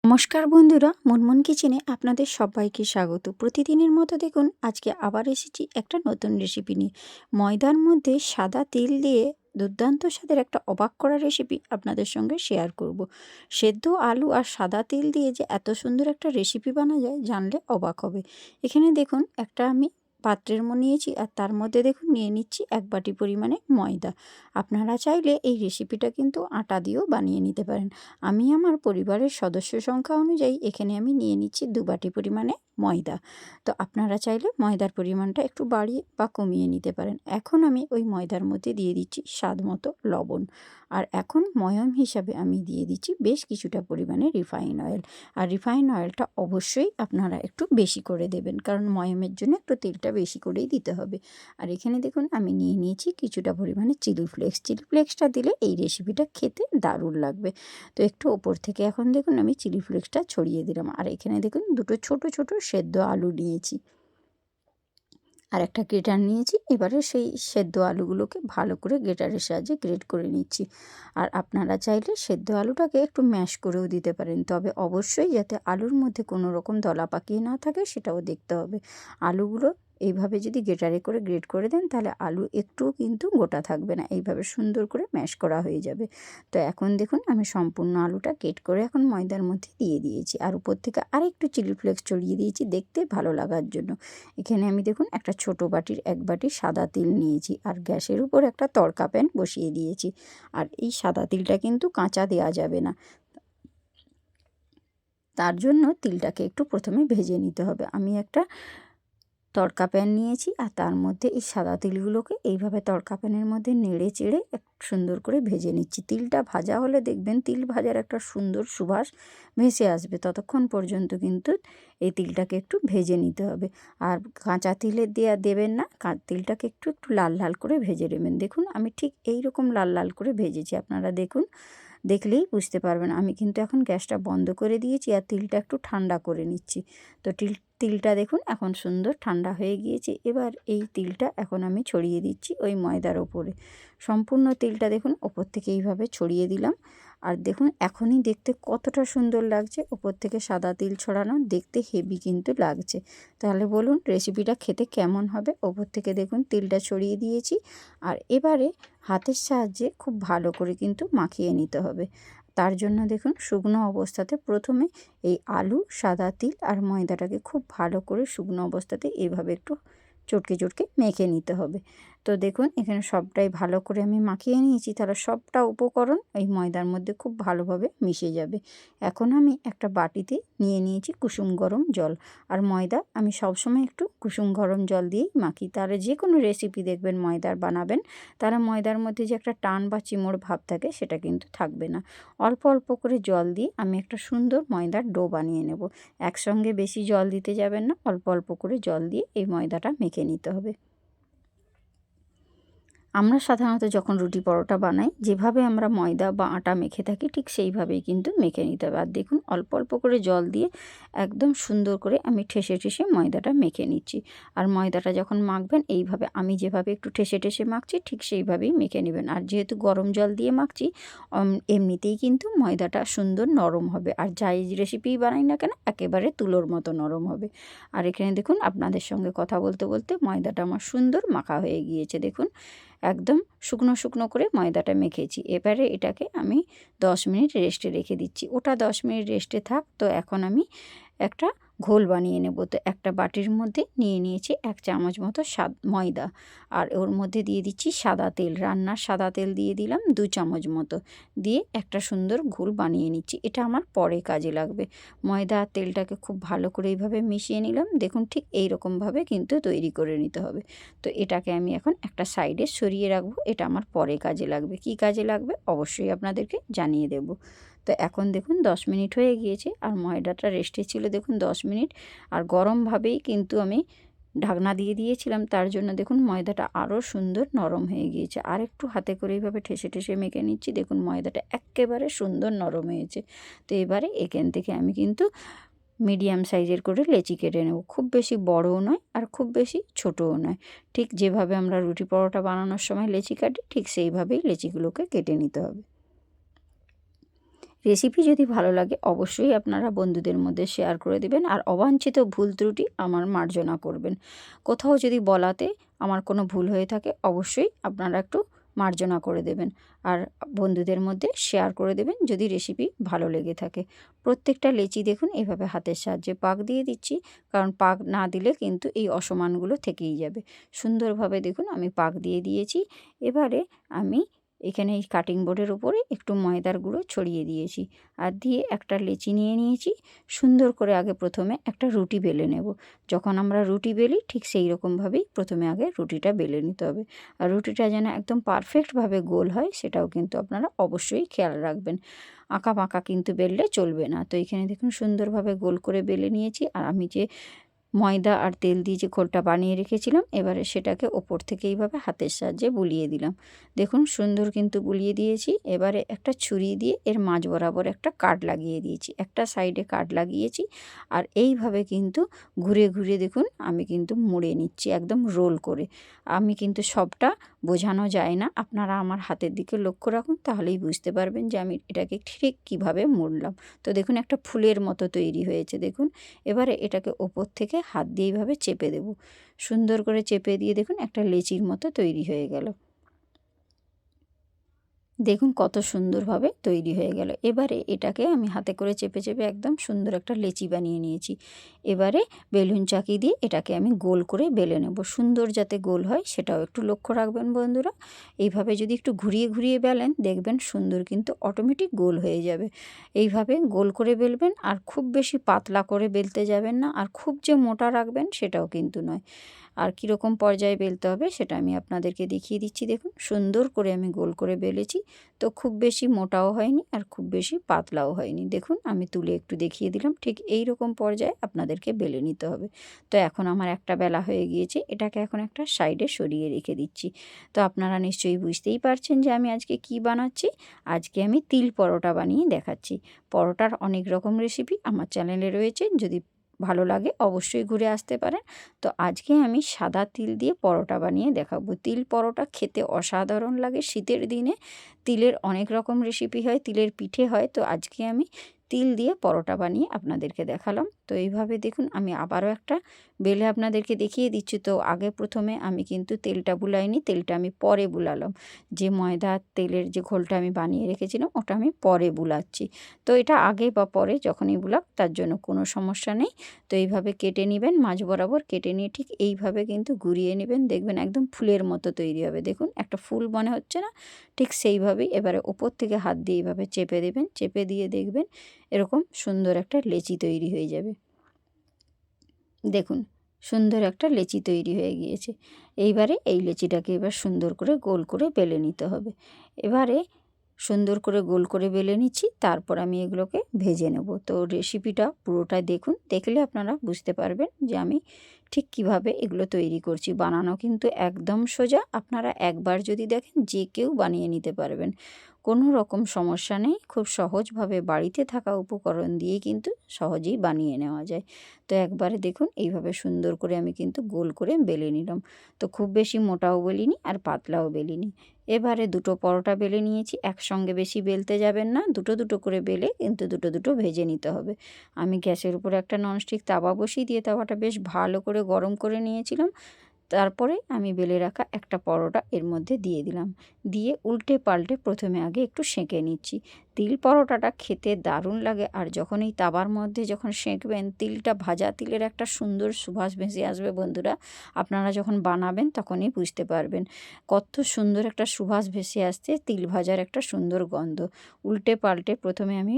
নমস্কার বন্ধুরা, মুনমুন কিচেনে আপনাদের সবাইকে স্বাগত। প্রতিদিনের মতো দেখুন আজকে আবার এসেছি একটা নতুন রেসিপি নিয়ে। ময়দার মধ্যে সাদা তিল দিয়ে দুর্দান্ত স্বাদের একটা অবাক করা রেসিপি আপনাদের সঙ্গে শেয়ার করব। সেদ্ধ আলু আর সাদা তিল দিয়ে যে এত সুন্দর একটা রেসিপি বানা যায় জানলে অবাক হবে। এখানে দেখুন একটা আমি পাত্রের নিয়েছি আর তার মধ্যে দেখুন নিয়ে নিচ্ছি 1 বাটি পরিমাণে ময়দা। আপনারা চাইলে এই রেসিপিটা কিন্তু আটা দিয়েও বানিয়ে নিতে পারেন। আমি আমার পরিবারের সদস্য সংখ্যা অনুযায়ী এখানে আমি নিয়ে নিচ্ছি 2 বাটি পরিমাণে ময়দা। তো আপনারা চাইলে ময়দার পরিমাণটা একটু বাড়িয়ে বা কমিয়ে নিতে পারেন। এখন আমি ওই ময়দার মধ্যে দিয়ে দিচ্ছি স্বাদ মতো লবণ। আর এখন ময়াম হিসাবে আমি দিয়ে দিচ্ছি বেশ কিছুটা পরিমাণে রিফাইন অয়েল। আর রিফাইন অয়েলটা অবশ্যই আপনারা একটু বেশি করে দেবেন, কারণ ময়ামের জন্য একটু তেলটা বেশি করেই দিতে হবে। আর এখানে দেখুন আমি নিয়ে নিয়েছি কিছুটা পরিমাণে চিলি ফ্লেক্স। চিলি ফ্লেক্সটা দিলে এই রেসিপিটা খেতে দারুণ লাগবে। তো একটু ওপর থেকে এখন দেখুন আমি চিলি ফ্লেক্সটা ছড়িয়ে দিলাম। আর এখানে দেখুন দুটো ছোট ছোট সেদ্ধ আলু নিয়েছি আর একটা গ্রেটার নিয়েছি। এবারে সেই সেদ্ধ আলুগুলোকে ভালো করে গ্রেটারের সাহায্যে গ্রেট করে নিচ্ছি। আর আপনারা চাইলে সেদ্ধ আলুটাকে একটু ম্যাশ করেও দিতে পারেন, তবে অবশ্যই যাতে আলুর মধ্যে কোনো রকম দলা পাকিয়ে না থাকে সেটাও দেখতে হবে। আলুগুলো এইভাবে যদি গ্রেটারে করে গ্রেট করে দেন তাহলে আলু একটুও কিন্তু গোটা থাকবে না, এইভাবে সুন্দর করে ম্যাশ করা হয়ে যাবে। তো এখন দেখুন আমি সম্পূর্ণ আলুটা কেট করে এখন ময়দার মধ্যে দিয়ে দিয়েছি আর উপর থেকে আরেকটু চিলি ফ্লেক্স ছড়িয়ে দিয়েছি দেখতে ভালো লাগার জন্য। এখানে আমি দেখুন একটা ছোট বাটির 1 বাটি সাদা তিল নিয়েছি আর গ্যাসের উপর একটা তড়কা প্যান বসিয়ে দিয়েছি। আর এই সাদা তিলটা কিন্তু কাঁচা দেওয়া যাবে না, তার জন্য তিলটাকে একটু প্রথমে ভেজে নিতে হবে। আমি একটা তড়কা প্যান নিয়েছি আর তার মধ্যে এই সাদা তিলগুলোকে এইভাবে তড়কা প্যানের মধ্যে নেড়ে চেড়ে সুন্দর করে ভেজে নিচ্ছি। তিলটা ভাজা হলে দেখবেন তিল ভাজার একটা সুন্দর সুবাস ভেসে আসবে, ততক্ষণ পর্যন্ত কিন্তু এই তিলটাকে একটু ভেজে নিতে হবে। আর কাঁচা তিলের দেবেন না, তিলটাকে একটু একটু লাল লাল করে ভেজে নেবেন। দেখুন আমি ঠিক এই রকম লাল লাল করে ভেজেছি, আপনারা দেখুন, দেখলেই বুঝতে পারবেন। আমি কিন্তু এখন গ্যাসটা বন্ধ করে দিয়েছি আর তিলটা একটু ঠান্ডা করে নিচ্ছি। তো তিলটা দেখুন এখন সুন্দর ঠান্ডা হয়ে গিয়েছে। এবার এই তিলটা এখন আমি ছড়িয়ে দিচ্ছি ওই ময়দার ওপরে। সম্পূর্ণ তিলটা দেখুন ওপর থেকে এইভাবে ছড়িয়ে দিলাম। আর দেখুন এখনই দেখতে কতটা সুন্দর লাগছে, ওপর থেকে সাদা তিল ছড়ানো, দেখতে হেভি কিন্তু লাগছে। তাহলে বলুন রেসিপিটা খেতে কেমন হবে। ওপর থেকে দেখুন তিলটা ছড়িয়ে দিয়েছি আর এবারে হাতের সাহায্যে খুব ভালো করে কিন্তু মাখিয়ে নিতে হবে। তার জন্য দেখুন শুকনো অবস্থাতে প্রথমে এই আলু, সাদা তিল আর ময়দাটাকে খুব ভালো করে শুকনো অবস্থাতে এভাবে একটু চটকে চটকে মেখে নিতে হবে। তো দেখুন এখানে সবটাই ভালো করে আমি মাখিয়ে নিয়েছি, তাহলে সবটা উপকরণ এই ময়দার মধ্যে খুব ভালোভাবে মিশে যাবে। এখন আমি একটা বাটিতে নিয়ে নিয়েছি কুসুম গরম জল। আর ময়দা আমি সবসময় একটু কুসুম গরম জল দিয়েই মাখি। তাহলে যে কোনো রেসিপি দেখবেন ময়দার বানাবেন, তাহলে ময়দার মধ্যে যে একটা টান বা চিমড় ভাব থাকে সেটা কিন্তু থাকবে না। অল্প অল্প করে জল দিয়ে আমি একটা সুন্দর ময়দার ডো বানিয়ে নেব। একসঙ্গে বেশি জল দিতে যাবেন না, অল্প অল্প করে জল দিয়ে এই ময়দাটা মেখে নিতে হবে। আমরা সাধারণত যখন রুটি পরোটা বানাই যেভাবে আমরা ময়দা বা আটা মেখে থাকি ঠিক সেইভাবেই কিন্তু মেখে নিতে হবে। আর দেখুন অল্প অল্প করে জল দিয়ে একদম সুন্দর করে আমি ঠেসে ঠেসে ময়দাটা মেখে নিচ্ছি। আর ময়দাটা যখন মাখবেন এইভাবে আমি যেভাবে একটু ঠেসে ঠেসে মাখছি ঠিক সেইভাবেই মেখে নেবেন। আর যেহেতু গরম জল দিয়ে মাখছি এমনিতেই কিন্তু ময়দাটা সুন্দর নরম হবে। আর যাই রেসিপিই বানাই না কেন একেবারে তুলোর মতো নরম হবে। আর এখানে দেখুন আপনাদের সঙ্গে কথা বলতে বলতে ময়দাটা আমার সুন্দর মাখা হয়ে গিয়েছে। দেখুন একদম শুকনো শুকনো করে ময়দাটা মেখেছি। এবারে এটাকে আমি 10 মিনিট রেস্টে রেখে দিচ্ছি। ওটা 10 মিনিট রেস্টে থাক। তো এখন আমি একটা ঘোল বানিয়ে নেব। তো একটা বাটির মধ্যে নিয়ে নিয়েছি 1 চামচ মতো ময়দা আর ওর মধ্যে দিয়ে দিচ্ছি সাদা তেল। রান্নার সাদা তেল দিয়ে দিলাম 2 চামচ মতো, দিয়ে একটা সুন্দর ঘোল বানিয়ে নিচ্ছি। এটা আমার পরে কাজে লাগবে। ময়দা আর তেলটাকে খুব ভালো করে এইভাবে মিশিয়ে নিলাম। দেখুন ঠিক এই রকমভাবে কিন্তু তৈরি করে নিতে হবে। তো এটাকে আমি এখন একটা সাইডে সরিয়ে রাখবো, এটা আমার পরে কাজে লাগবে। কি কাজে লাগবে অবশ্যই আপনাদেরকে জানিয়ে দেব। তো এখন দেখুন 10 মিনিট হয়ে গিয়েছে আর ময়দাটা রেস্টে ছিল দেখুন 10 মিনিট। আর গরমভাবেই কিন্তু আমি ঢাকনা দিয়ে দিয়েছিলাম, তার জন্য দেখুন ময়দাটা আরও সুন্দর নরম হয়ে গিয়েছে। আর একটু হাতে করে এইভাবে ঠেসে ঠেসে মেখে নিচ্ছি। দেখুন ময়দাটা এক্কেবারে সুন্দর নরম হয়েছে। তো এবারে এখান থেকে আমি কিন্তু মিডিয়াম সাইজের করে লেচি কেটে নেব। খুব বেশি বড়ও নয় আর খুব বেশি ছোটও নয়। ঠিক যেভাবে আমরা রুটি পরোটা বানানোর সময় লেচি কাটি ঠিক সেইভাবেই লেচিগুলোকে কেটে নিতে হবে। রেসিপি যদি ভালো লাগে অবশ্যই আপনারা বন্ধুদের মধ্যে শেয়ার করে দিবেন, আর অবাঞ্ছিত ভুল ত্রুটি আমার মার্জনা করবেন। কোথাও যদি বলাতে আমার কোনো ভুল হয়ে থাকে অবশ্যই আপনারা একটু মার্জনা করে দেবেন, আর বন্ধুদের মধ্যে শেয়ার করে দেবেন যদি রেসিপি ভালো লেগে থাকে। প্রত্যেকটা লেচি দেখুন এইভাবে হাতের সাহায্যে পাক দিয়ে দিচ্ছি, কারণ পাক না দিলে কিন্তু এই অসমানগুলো থেকেই যাবে। সুন্দরভাবে দেখুন আমি পাক দিয়ে দিয়েছি। এবারে আমি এখানে এই কাটিং বোর্ডের উপরে একটু ময়দার গুঁড়ো ছড়িয়ে দিয়েছি, আর দিয়ে একটা লেচি নিয়ে নিয়েছি। সুন্দর করে আগে প্রথমে একটা রুটি বেলে নেব। যখন আমরা রুটি বেলি ঠিক সেই রকমভাবেই প্রথমে আগে রুটিটা বেলে নিতে হবে, আর রুটিটা যেন একদম পারফেক্টভাবে গোল হয় সেটাও কিন্তু আপনারা অবশ্যই খেয়াল রাখবেন। আঁকা বাঁকা কিন্তু বেললে চলবে না। তো এখানে দেখুন সুন্দরভাবে গোল করে বেলে নিয়েছি, আর আমি যে ময়দা আর তেল দিয়ে যে ঘোলটা বানিয়ে রেখেছিলাম এবারে সেটাকে ওপর থেকে এইভাবে হাতের সাহায্যে বুলিয়ে দিলাম। দেখুন সুন্দর কিন্তু বুলিয়ে দিয়েছি। এবারে একটা ছুরি দিয়ে এর মাঝ বরাবর একটা কাট লাগিয়ে দিয়েছি, একটা সাইডে কাট লাগিয়েছি, আর এইভাবে কিন্তু ঘুরে ঘুরে দেখুন আমি কিন্তু মুড়ে নিচ্ছি একদম রোল করে। আমি কিন্তু সবটা বোঝানো যায় না, আপনারা আমার হাতের দিকে লক্ষ্য রাখুন তাহলেই বুঝতে পারবেন যে আমি এটাকে ঠিক কীভাবে মুড়লাম। তো দেখুন একটা ফুলের মতো তৈরি হয়েছে দেখুন। এবারে এটাকে ওপর থেকে হাত দিয়ে এইভাবে চেপে দেব। সুন্দর করে চেপে দিয়ে দেখুন একটা লেচির মতো তৈরি হয়ে গেল। দেখুন কত সুন্দরভাবে তৈরি হয়ে গেল। এবারে এটাকে আমি হাতে করে চেপে চেপে একদম সুন্দর একটা লেচি বানিয়ে নিয়েছি। এবারে বেলুন চাকি দিয়ে এটাকে আমি গোল করে বেলে নেব। সুন্দর যাতে গোল হয় সেটাও একটু লক্ষ্য রাখবেন বন্ধুরা। এইভাবে যদি একটু ঘুরিয়ে ঘুরিয়ে বেলেন দেখবেন সুন্দর কিন্তু অটোমেটিক গোল হয়ে যাবে। এইভাবে গোল করে বেলবেন, আর খুব বেশি পাতলা করে বেলতে যাবেন না, আর খুব যে মোটা রাখবেন সেটাও কিন্তু নয়। আর কীরকম পর্যায়ে বেলতে হবে সেটা আমি আপনাদেরকে দেখিয়ে দিচ্ছি। দেখুন সুন্দর করে আমি গোল করে বেলেছি। তো খুব বেশি মোটাও হয়নি আর খুব বেশি পাতলাও হয়নি। দেখুন আমি তুলে একটু দেখিয়ে দিলাম, ঠিক এই রকম পর্যায়ে আপনাদেরকে বেলে নিতে হবে। তো এখন আমার একটা বেলা হয়ে গিয়েছে, এটাকে এখন একটা সাইডে সরিয়ে রেখে দিচ্ছি। তো আপনারা নিশ্চয়ই বুঝতেই পারছেন যে আমি আজকে কি বানাচ্ছি। আজকে আমি তিল পরোটা বানিয়ে দেখাচ্ছি। পরোটার অনেক রকম রেসিপি আমার চ্যানেলে রয়েছে, যদি ভালো লাগে অবশ্যই ঘুরে আসতে পারেন। তো আজকে আমি সাদা তিল দিয়ে পরোটা বানিয়ে দেখাবো। তিল পরোটা খেতে অসাধারণ লাগে শীতের দিনে। তিলের অনেক রকম রেসিপি হয়, তিলের পিঠে হয়, তো আজকে আমি তিল দিয়ে পরোটা বানিয়ে আপনাদেরকে দেখালাম। তো এইভাবে দেখুন আমি আবারও একটা বেলে আপনাদেরকে দেখিয়ে দিচ্ছি। তো আগে প্রথমে আমি কিন্তু তেলটা বুলাইনি, তেলটা আমি পরে বুলালাম। যে ময়দা তেলের যে ঘোলটা আমি বানিয়ে রেখেছিলাম ওটা আমি পরে বুলাচ্ছি। তো এটা আগে বা পরে যখনই বুলাক তার জন্য কোনো সমস্যা নেই। তো এইভাবে কেটে নেবেন, মাঝ বরাবর কেটে নিয়ে ঠিক এইভাবে কিন্তু ঘুরিয়ে নেবেন, দেখবেন একদম ফুলের মতো তৈরি হবে। দেখুন একটা ফুল মনে হচ্ছে না, ঠিক সেইভাবেই এবারে ওপর থেকে হাত দিয়ে এইভাবে চেপে দেবেন। চেপে দিয়ে দেখবেন এরকম সুন্দর একটা লেচি তৈরি হয়ে যাবে। দেখুন সুন্দর একটা লেচি তৈরি হয়ে গিয়েছে। এইবারে এই লেচিটাকে এবার সুন্দর করে গোল করে বেলে নিতে হবে। এবারে সুন্দর করে গোল করে বেলে নিচ্ছি, তারপর আমি এগুলোকে ভেজে নেব। তো রেসিপিটা পুরোটা দেখুন, দেখলে আপনারা বুঝতে পারবেন যে আমি ঠিক কিভাবে এগুলো তৈরি করছি। বানানো কিন্তু একদম সোজা, আপনারা একবার যদি দেখেন যে কেউ বানিয়ে নিতে পারবেন, কোনো রকম সমস্যা নেই। খুব সহজভাবে বাড়িতে থাকা উপকরণ দিয়ে কিন্তু সহজেই বানিয়ে নেওয়া যায়। তো একবারে দেখুন এইভাবে সুন্দর করে আমি কিন্তু গোল করে বেলে নিলাম। তো খুব বেশি মোটাও বেলিনি আর পাতলাও বেলিনি। এবারে দুটো পরোটা বেলে নিয়েছি। একসঙ্গে বেশি বেলতে যাবেন না, দুটো দুটো করে বেলে কিন্তু দুটো দুটো ভেজে নিতে হবে। আমি গ্যাসের উপরে একটা ননস্টিক তাওয়া বসিয়ে দিয়ে তাওয়াটা বেশ ভালো করে গরম করে নিয়েছিলাম। তারপরে আমি বেলে রাখা একটা পরোটা এর মধ্যে দিয়ে দিলাম। দিয়ে উল্টে পাল্টে প্রথমে আগে একটু সেঁকে নিচ্ছি। তিল পরোটাটা খেতে দারুণ লাগে, আর যখন এই তাওয়ার মধ্যে যখন সেঁকবেন তিলটা, ভাজা তিলের একটা সুন্দর সুবাস ভেসে আসবে বন্ধুরা। আপনারা যখন বানাবেন তখনই বুঝতে পারবেন কত সুন্দর একটা সুবাস ভেসে আসছে, তিল ভাজার একটা সুন্দর গন্ধ। উল্টে পাল্টে প্রথমে আমি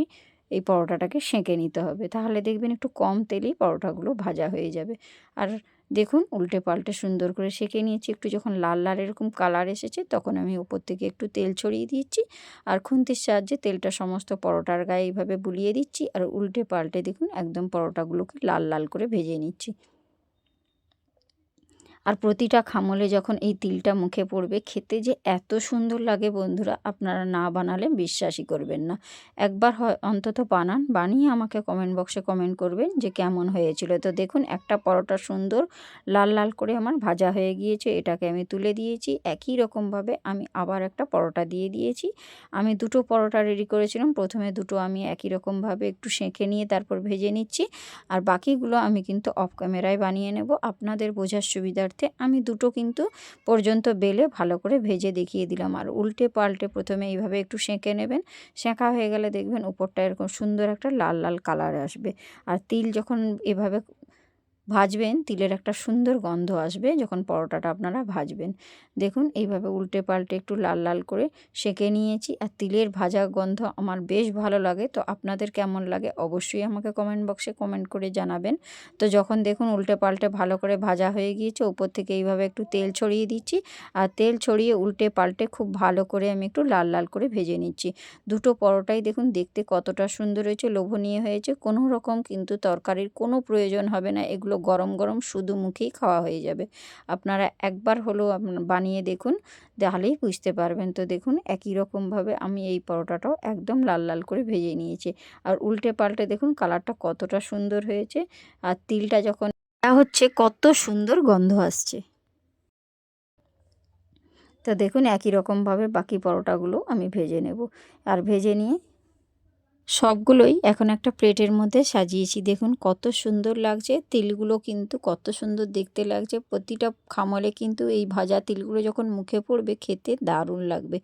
এই পরোটাটাকে সেঁকে নিতে হবে, তাহলে দেখবেন একটু কম তেলেই পরোটাগুলো ভাজা হয়ে যাবে। আর দেখুন উল্টে পাল্টে সুন্দর করে সেঁকে নিয়েছি। একটু যখন লাল লাল এরকম কালার এসেছে তখন আমি ওপর থেকে একটু তেল ছড়িয়ে দিচ্ছি, আর খুন্তির সাহায্যে তেলটা সমস্ত পরোটার গায়ে এইভাবে বুলিয়ে দিচ্ছি, আর উল্টে পাল্টে দেখুন একদম পরোটাগুলোকে লাল লাল করে ভেজে নিচ্ছি। আর প্রতিটা খামলে যখন এই তিলটা মুখে পড়বে খেতে যে এত সুন্দর লাগে বন্ধুরা, আপনারা না বানালে বিশ্বাসই করবেন না। একবার হয় অন্তত বানান, বানিয়ে আমাকে কমেন্ট বক্সে কমেন্ট করবেন যে কেমন হয়েছিল। তো দেখুন একটা পরোটা সুন্দর লাল লাল করে আমার ভাজা হয়ে গিয়েছে, এটাকে আমি তুলে দিয়েছি। একই রকমভাবে আমি আবার একটা পরোটা দিয়ে দিয়েছি। আমি দুটো পরোটা রেডি করেছিলাম, প্রথমে দুটো আমি একই রকমভাবে একটু সেঁকে নিয়ে তারপর ভেজে নিচ্ছি, আর বাকিগুলো আমি কিন্তু অফ ক্যামেরায় বানিয়ে নেব আপনাদের বোঝার সুবিধার্থে। আমি দুটো কিন্তু পর্যন্ত বেলে ভালো করে ভেজে দেখিয়ে দিলাম। আর উল্টে পাল্টে প্রথমে এইভাবে একটু সেঁকে নেবেন, সেঁকা হয়ে গেলে দেখবেন উপরটা এরকম সুন্দর একটা লাল লাল কালার আসবে। আর তিল যখন এভাবে ভাজবেন তিলের একটা সুন্দর গন্ধ আসবে যখন পরোটাটা আপনারা ভাজবেন। দেখুন এইভাবে উল্টে পাল্টে একটু লাল লাল করে সেঁকে নিয়েছি, আর তিলের ভাজা গন্ধ আমার বেশ ভালো লাগে। তো আপনাদের কেমন লাগে অবশ্যই আমাকে কমেন্ট বক্সে কমেন্ট করে জানাবেন। তো যখন দেখুন উল্টে পাল্টে ভালো করে ভাজা হয়ে গিয়েছে, উপর থেকে এইভাবে একটু তেল ছড়িয়ে দিচ্ছি, আর তেল ছড়িয়ে উল্টে পাল্টে খুব ভালো করে আমি একটু লাল লাল করে ভেজে নিচ্ছি। দুটো পরোটাই দেখুন দেখতে কতটা সুন্দর হয়েছে, লোভনীয় হয়েছে। কোনো রকম কিন্তু তরকারির কোনো প্রয়োজন হবে না, এগুলো গরম গরম শুধু মুখেই খাওয়া হয়ে যাবে। আপনারা একবার হলেও বানিয়ে দেখুন, তাহলেই বুঝতে পারবেন। তো দেখুন একই রকমভাবে আমি এই পরোটাটাও একদম লাল লাল করে ভেজে নিয়েছি, আর উল্টে পাল্টে দেখুন কালারটা কতটা সুন্দর হয়েছে, আর তিলটা যখন হচ্ছে কত সুন্দর গন্ধ আসছে। তো দেখুন একই রকমভাবে বাকি পরোটাগুলো আমি ভেজে নেব, আর ভেজে নিয়ে সবগুলোই এখন একটা প্লেটের মধ্যে সাজিয়েছি। দেখুন কত সুন্দর লাগছে, তিলগুলো কিন্তু কত সুন্দর দেখতে লাগছে। প্রতিটা খামলে কিন্তু এই ভাজা তিলগুলো যখন মুখে পড়বে খেতে দারুণ লাগবে।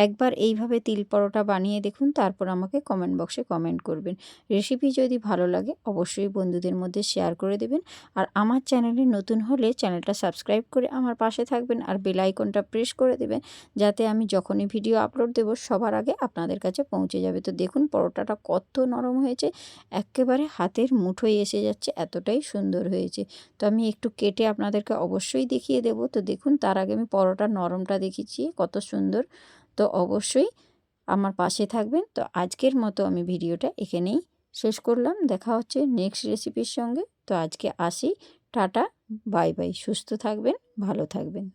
একবার এইভাবে তিল পরোটা বানিয়ে দেখুন, তারপর আমাকে কমেন্ট বক্সে কমেন্ট করবেন। রেসিপি যদি ভালো লাগে অবশ্যই বন্ধুদের মধ্যে শেয়ার করে দেবেন, আর আমার চ্যানেলে নতুন হলে চ্যানেলটা সাবস্ক্রাইব করে আমার পাশে থাকবেন, আর বেল আইকনটা প্রেস করে দেবেন, যাতে আমি যখনই ভিডিও আপলোড দেব সবার আগে আপনাদের কাছে পৌঁছে যাবে। তো দেখুন পরোটাটা কত নরম হয়েছে, একেবারে হাতের মুঠোয় এসে যাচ্ছে, এতটাই সুন্দর হয়েছে। তো আমি একটু কেটে আপনাদেরকে অবশ্যই দেখিয়ে দেব। তো দেখুন তার আগে আমি পরোটার নরমটা দেখিয়েছি কত সুন্দর। তো অবশ্যই আমার পাশে থাকবেন। তো আজকের মতো আমি ভিডিওটা এখানেই শেষ করলাম, দেখা হচ্ছে নেক্সট রেসিপির সঙ্গে। তো আজকে আসি, টাটা, বাই বাই, সুস্থ থাকবেন, ভালো থাকবেন।